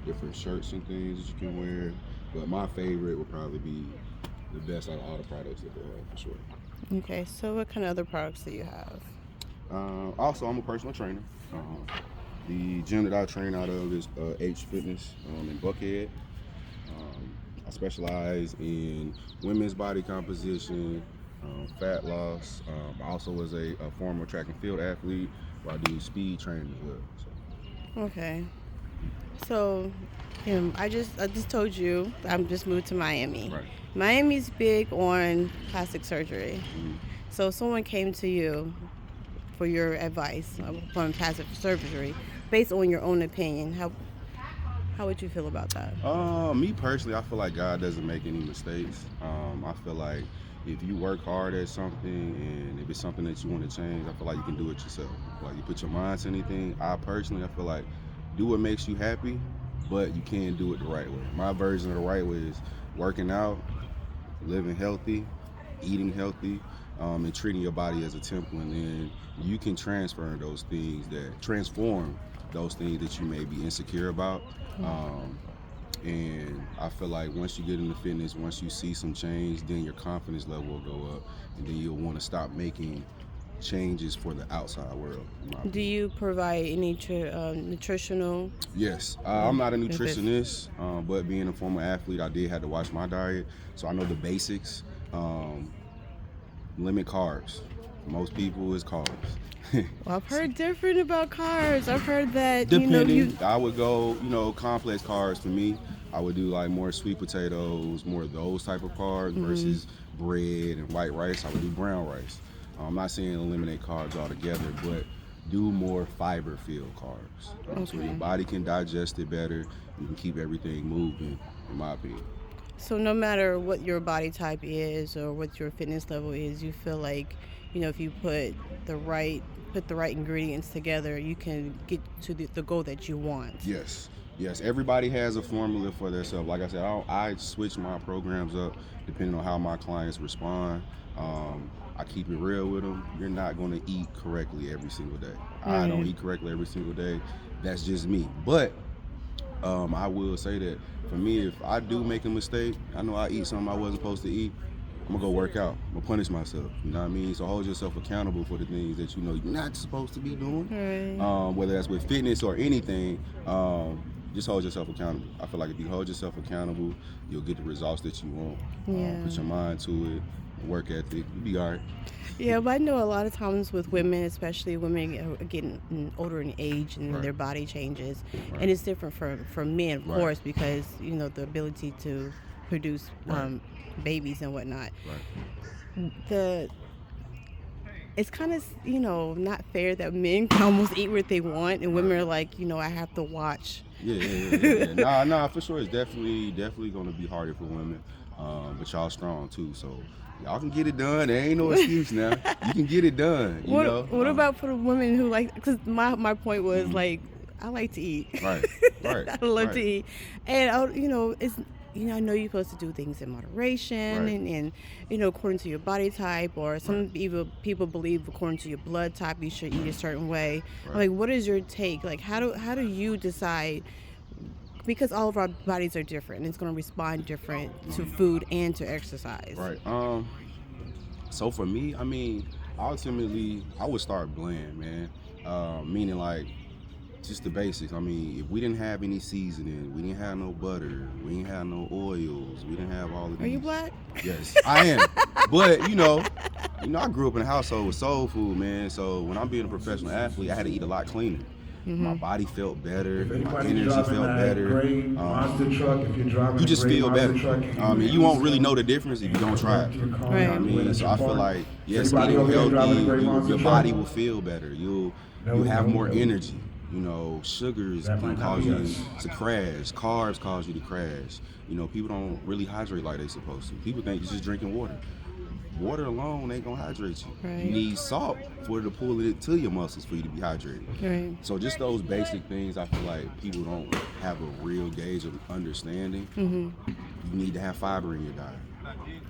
different shirts and things that you can wear. But my favorite would probably be the best out of all the products that they have for sure. Okay, so what kind of other products do you have? Also, I'm a personal trainer. The gym that I train out of is H Fitness in Buckhead. I specialize in women's body composition, fat loss. I also was a former track and field athlete where I do speed training as well. Okay. So, I just told you I'm just moved to Miami. Right. Miami's big on plastic surgery. Mhm. So, if someone came to you for your advice on plastic surgery, based on your own opinion, how would you feel about that? Me personally, I feel like God doesn't make any mistakes. I feel like if you work hard at something and if it's something that you want to change, I feel like you can do it yourself. Like you put your mind to anything. I feel like do what makes you happy, but you can do it the right way. My version of the right way is working out, living healthy, eating healthy, and treating your body as a temple, and then you can transform those things that you may be insecure about. Um, and I feel like once you get into fitness, once you see some change, then your confidence level will go up, and then you'll want to stop making changes for the outside world. In my Do opinion. you provide any nutritional Yes, I'm not a benefits? nutritionist, but being a former athlete, I did have to watch my diet, so I know the basics. Um, Limit carbs. Most people is carbs. Well, I've heard different about cars. I've heard that Depending, you. I would go, complex carbs for me. I would do like more sweet potatoes, more of those type of carbs Mhm. versus bread and white rice. I would do brown rice. I'm not saying eliminate carbs altogether, but do more fiber filled carbs. So your Okay. body can digest it better. You can keep everything moving, in my opinion. So no matter what your body type is or what your fitness level is, you feel like, if you put the right ingredients together, you can get to the goal that you want. Yes, yes. Everybody has a formula for themselves. Like I said, I switch my programs up depending on how my clients respond. I keep it real with them. You're not going to eat correctly every single day. I don't Right. eat correctly every single day. That's just me. But I will say that for me, if I do make a mistake, I know I eat something I wasn't supposed to eat. I'm gonna go work out. I'm gonna punish myself. You know what I mean? So hold yourself accountable for the things that you know you're not supposed to be doing. Right. Whether that's with fitness or anything, just hold yourself accountable. I feel like if you hold yourself accountable, you'll get the results that you want. Yeah. Put your mind to it, work ethic, you'll be all right. Yeah, but I know a lot of times with women, especially women are getting older in age and Right, their body changes, right, and it's different for men, of right, course, because the ability to produce right, babies and whatnot. right. The It's kind of not fair that men can almost eat what they want, and Right. women are like, I have to watch. Yeah. Nah, for sure. It's definitely gonna be harder for women. But y'all strong too, so y'all can get it done. There ain't no excuse now. You can get it done. What about for the women who like? Because my point was Mhm. like, I like to eat. Right, right, I love to right, eat, and it's I know you're supposed to do things in moderation right, and according to your body type, or right, some people believe according to your blood type you should eat a certain way. I'm right, like, what is your take? Like, how do you decide? Because all of our bodies are different, and it's going to respond different to mhm, food and to exercise. right. So for me, I mean, ultimately, I would start bland, man. Meaning like just the basics. I mean, if we didn't have any seasoning, we didn't have no butter, we didn't have no oils, we didn't have all of Are you these. black? Yes, I am. But I grew up in a household with soul food, man. So when I'm being a professional athlete, I had to eat a lot cleaner. My Mm-hmm. body felt better, If my anybody's energy driving felt a better. gray monster truck, if you're You driving a just gray feel monster better. truck, can And you you won't really please know the difference if you don't try it. direct your car You know what I Right. the way mean? that So you're I feel parked? like Is yes, anybody eating over here healthy, driving a gray monster your truck? body will feel better. No, You'll have no, more no. energy. Sugars That can might not cause be you us. to crash. Carbs cause you to crash. People don't really hydrate like they supposed to. People think you're just drinking water. Water alone ain't gonna hydrate you. You Right. need salt for it to pull it to your muscles for you to be hydrated. Right. So just those basic things, I feel like people don't have a real gauge of understanding. Mm-hmm. You need to have fiber in your diet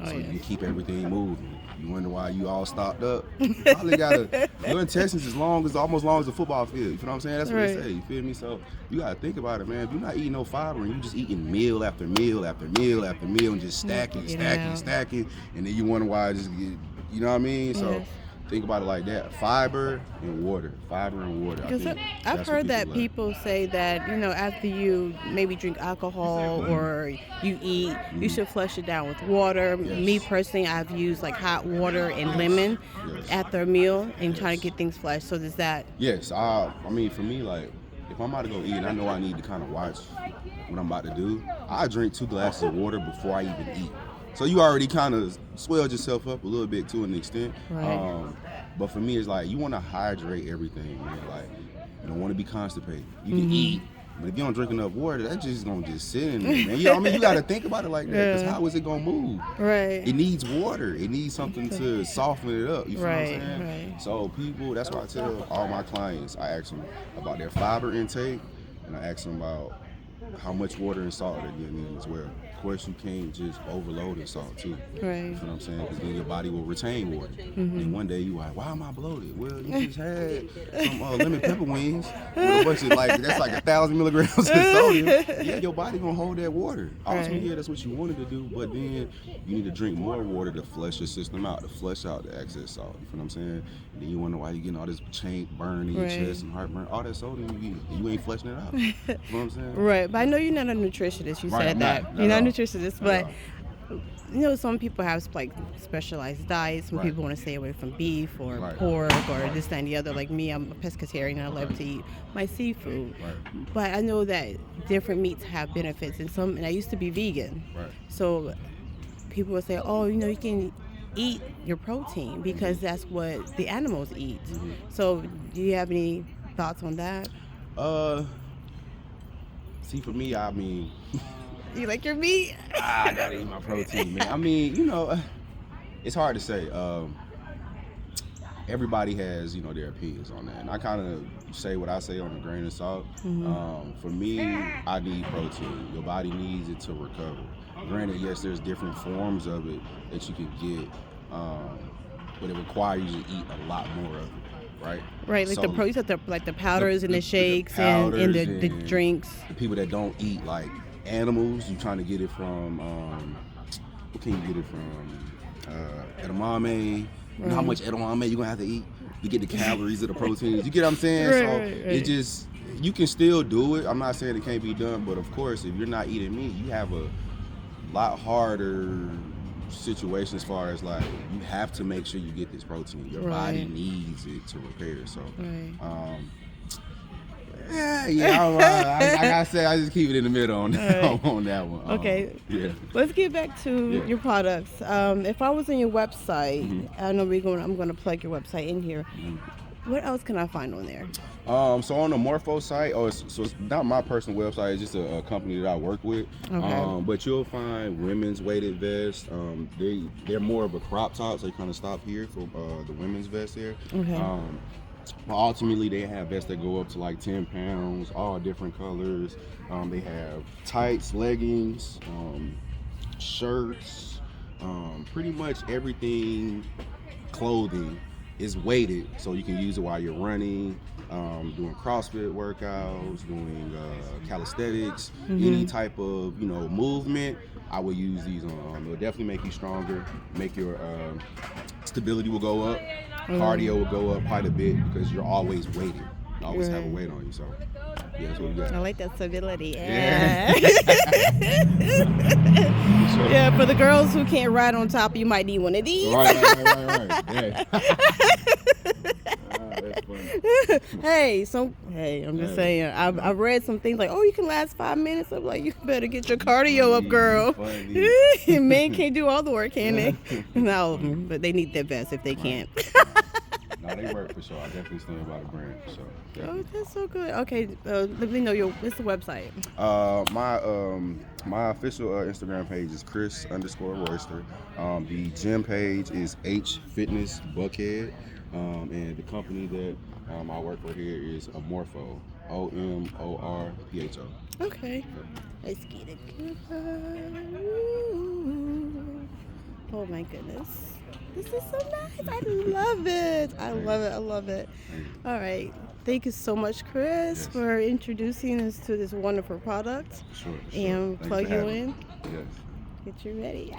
Oh so you yes. can keep everything moving. You wonder why you all stopped up. You probably your intestines is almost long as a football field. You feel what I'm saying? That's what Right. they say. You feel me? So you gotta think about it, man. If you're not eating no fiber and you just eating meal after meal after meal after meal and just stacking, and then you wonder why I just get, you know what I mean? So Yes. think about it like that. Fiber and water. Fiber and water. I Because think I've that's heard what that lack. people say that, after you maybe drink alcohol or you eat, you should flush it down with water. Yes. Me personally, I've used like hot water and lemon Yes. after a meal and trying to get things flushed. So does that? Yes, I mean, for me, like, if I'm about to go eat and I know I need to kind of watch what I'm about to do, I drink 2 glasses of water before I even eat. So you already kind of swelled yourself up a little bit to an extent. Right. But for me, it's like you want to hydrate everything, man. Like, you don't want to be constipated. You can eat, but if you don't drink enough water, that's just gonna just sit in there, man. You know what I mean? You got to think about it like that, because Yeah. how is it gonna move? Right. It needs water. It needs something to soften it up. You feel what I'm Right, saying? right. So people, that's why I tell all my clients, I ask them about their fiber intake, and I ask them about how much water and salt they're getting in as well. Of course, you can't just overload in salt too. Right. You know what I'm saying? Because then your body will retain water. And one day you like, why am I bloated? Well, you just had some lemon pepper wings with a bunch of that's like 1,000 milligrams of sodium. Yeah, your body gonna hold that water. Ultimately, Right. yeah, that's what you wanted to do. But then you need to drink more water to flush your system out, to flush out the excess salt. You know what I'm saying? And then you wonder why you're getting all this burn in your Right. chest and heartburn. All that sodium you get, and you ain't flushing it out. You know what I'm saying? Right. But I know you're not a nutritionist. You Right, said I'm that. not You're not at a all. nutritionist, Not at but some people have like specialized diets. Some Right. people want to stay away from beef or Right. pork or this, that, and the other. Like me, I'm a pescatarian and I love to eat my seafood. Right. But I know that different meats have benefits, and I used to be vegan. Right. So people would say, oh, you can eat your protein because that's what the animals eat. So do you have any thoughts on that? See, for me, I mean, You like your meat? I gotta eat my protein, man. I mean, it's hard to say. Everybody has, their opinions on that, and I kind of say what I say on a grain of salt. For me, I need protein. Your body needs it to recover. Granted, yes, there's different forms of it that you can get, but it requires you to eat a lot more of it, right? Right, like So, you said like the powders and the the shakes and the powders and drinks. the people that don't eat like animals, you trying to get it from what can you get it from? Edamame. You know how much edamame you're gonna have to eat to get the calories of the proteins. You get what I'm saying? Right. It just, you can still do it. I'm not saying it can't be done, but of course, if you're not eating meat, you have a lot harder situation as far as like you have to make sure you get this protein. Your body Right. needs it to repair. So Right. I gotta say, I just keep it in the middle on on that one. Okay. Yeah. Let's get back to Yeah. your products. If I was on your website, Mm-hmm. I know I'm going to plug your website in here. What else can I find on there? So on the Morpho site, it's not my personal website. It's just a company that I work with. Okay. But you'll find women's weighted vests. They're more of a crop top, so you kind of stop here for the women's vest here. Okay. But ultimately, they have vests that go up to like 10 pounds, all different colors. They have tights, leggings, shirts, pretty much everything clothing is weighted, so you can use it while you're running, doing CrossFit workouts, doing calisthenics, any type of movement. I will use these on. It'll definitely make you stronger, make your stability will go up, cardio will go up quite a bit because you're always weighted. You always have a Right. weight on you. So yeah, that's what we got. I like that stability. Yeah. Yeah. Yeah, for the girls who can't ride on top, you might need one of these. Right. Yeah. That's funny. Hey, I'm just saying. I've read some things like, oh, you can last 5 minutes. I'm like, you better get your cardio up, girl. Funny. Men can't do all the work, can they? No, but they need their best if they can't. No, they work for sure. I definitely stand by the brand for sure. Oh, that's so good. Okay, let me know what's the website? My official Instagram page is Chris_Royster. The gym page is H Fitness Buckhead. And the company that I work for here is Morpho. OMORPHO. Okay. Let's get it. Oh my goodness. This is so nice. I love it. I love it. I love it. Thank you. All right. Thank you so much, Chris, Yes. for introducing us to this wonderful product. For sure. And Thanks plug for you having in. me. Yes. Get you ready.